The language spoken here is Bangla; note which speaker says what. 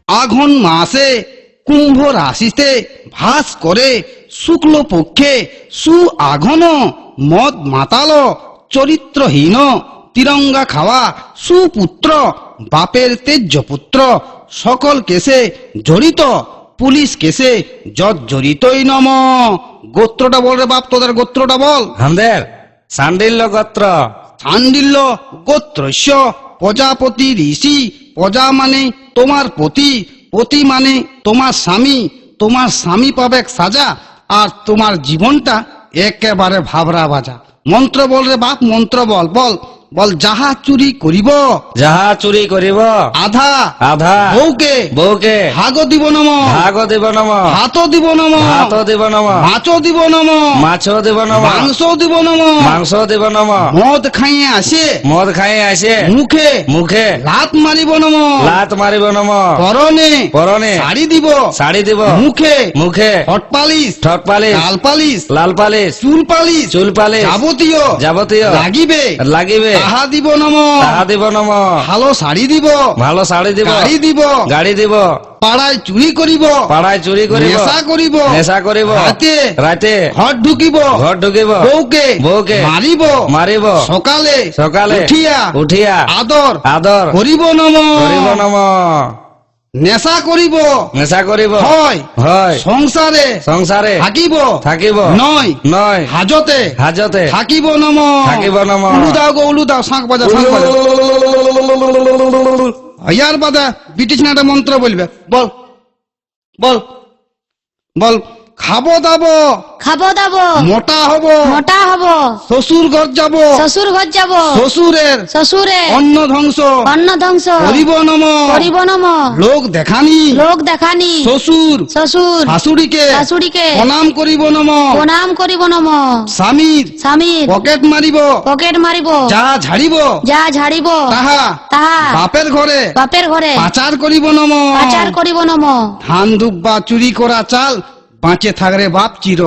Speaker 1: আঘন মাসে কুম্ভ রাশিতে ভাস করে শুক্ল পক্ষে সুআঘন মদ মাতাল চরিত্রহীন তিরঙ্গা খাওয়া সুপুত্র বাপের তেজ্য পুত্র সকল কেসে জড়িত পুলিশ কেসে জর্জরিতই নম। গোত্রটা বল রে বাপ, তোদের গোত্রটা বল।
Speaker 2: আমাদের সান্ডিল্য গোত্র।
Speaker 1: সান্ডিল্য গোত্রস্য প্রজাপতি ঋষি। প্রজা মানে তোমার পতি, পতি মানে তোমার স্বামী। তোমার স্বামী পাবে সাজা, আর তোমার জীবনটা একেবারে ভাবরা বাজা। মন্ত্র বল রে বাপ, মন্ত্র বল বল বল। যাহা চুরি করিব
Speaker 2: যাহা চুরি করিব
Speaker 1: আধা
Speaker 2: আধা
Speaker 1: বউকে
Speaker 2: বউকে
Speaker 1: ভাগ দিব নম।
Speaker 2: ভাগ দিব নম।
Speaker 1: হাত দিব নম।
Speaker 2: ভাত দিব নম।
Speaker 1: মাছ দিব নম।
Speaker 2: মাছ দিব নম।
Speaker 1: মাংস দিব নম।
Speaker 2: মাংস দিব নম।
Speaker 1: মদ খাইয়ে আসে
Speaker 2: মদ খাই আসে
Speaker 1: মুখে
Speaker 2: মুখে
Speaker 1: লাত মারিব নম।
Speaker 2: লাত মারিব নম।
Speaker 1: পরনে
Speaker 2: পরনে
Speaker 1: শাড়ি দিব।
Speaker 2: শাড়ি দিব
Speaker 1: মুখে
Speaker 2: মুখে
Speaker 1: হট পালিশ
Speaker 2: ঠট পালিশ
Speaker 1: লাল পালিশ
Speaker 2: লাল পালিশ
Speaker 1: চুল পালিশ
Speaker 2: চুল পালিশ
Speaker 1: যাবতীয়
Speaker 2: যাবতীয়
Speaker 1: লাগিবে
Speaker 2: লাগিবে
Speaker 1: তাহা দিব নম।
Speaker 2: তাহা দিব নম।
Speaker 1: ভালো শাড়ি দিব।
Speaker 2: ভালো শাড়ি দিব
Speaker 1: গাড়ি দিব।
Speaker 2: গাড়ি দিব
Speaker 1: পাড়ায় চুরি করিব।
Speaker 2: পাড়ায় চুরি করিব
Speaker 1: নেশা করিব।
Speaker 2: নেশা করিব
Speaker 1: রাতে
Speaker 2: রাতে
Speaker 1: ঘর ঢুকিব।
Speaker 2: ঘর ঢুকিব
Speaker 1: বউকে
Speaker 2: বউকে
Speaker 1: মারিব।
Speaker 2: মারিব
Speaker 1: সকালে
Speaker 2: সকালে
Speaker 1: উঠিয়া
Speaker 2: উঠিয়া
Speaker 1: আদর
Speaker 2: আদর
Speaker 1: করিব নম।
Speaker 2: করিব নম।
Speaker 1: নেশা করিব।
Speaker 2: নেশা করিব
Speaker 1: হয়
Speaker 2: হয়
Speaker 1: সংসারে
Speaker 2: সংসারে
Speaker 1: থাকিব
Speaker 2: থাকিব
Speaker 1: নয়
Speaker 2: নয়
Speaker 1: হাজতে
Speaker 2: হাজতে
Speaker 1: থাকিব নম।
Speaker 2: থাকিব নম।
Speaker 1: উলু দাও গো উলু দাও, শাঁখ বাজা শাঁখ বাজা। ইয়ার বাদা ব্রিটিশ না একটা মন্ত্র বলবে। বল বল বল। খাবো দাবো
Speaker 3: খাবো দাবো
Speaker 1: মোটা হব
Speaker 3: মোটা হব
Speaker 1: শ্বশুর ঘর যাব
Speaker 3: শ্বশুর ঘর যাব
Speaker 1: শ্বশুরের
Speaker 3: শ্বশুরে
Speaker 1: অন্ন ধ্বংস
Speaker 3: অন্ন ধ্বংস
Speaker 1: করিব নম।
Speaker 3: করিব নম।
Speaker 1: লোক দেখানি
Speaker 3: লোক দেখানি
Speaker 1: শ্বশুর
Speaker 3: শ্বশুর
Speaker 1: শাশুড়িকে
Speaker 3: শাশুড়িকে
Speaker 1: প্রণাম করিব নম।
Speaker 3: প্রণাম করিব নম।
Speaker 1: স্বামীর
Speaker 3: স্বামীর
Speaker 1: পকেট মারিব
Speaker 3: পকেট মারিব
Speaker 1: যা ঝাড়িব
Speaker 3: যা ঝাড়িব
Speaker 1: তাহা
Speaker 3: তাহা
Speaker 1: বাপের ঘরে
Speaker 3: বাপের ঘরে
Speaker 1: পাচার করিব নম।
Speaker 3: পাচার করিব নম।
Speaker 1: ধান দুব্বা চুরি করা চাল বাঁচে থাকরে বাপ চির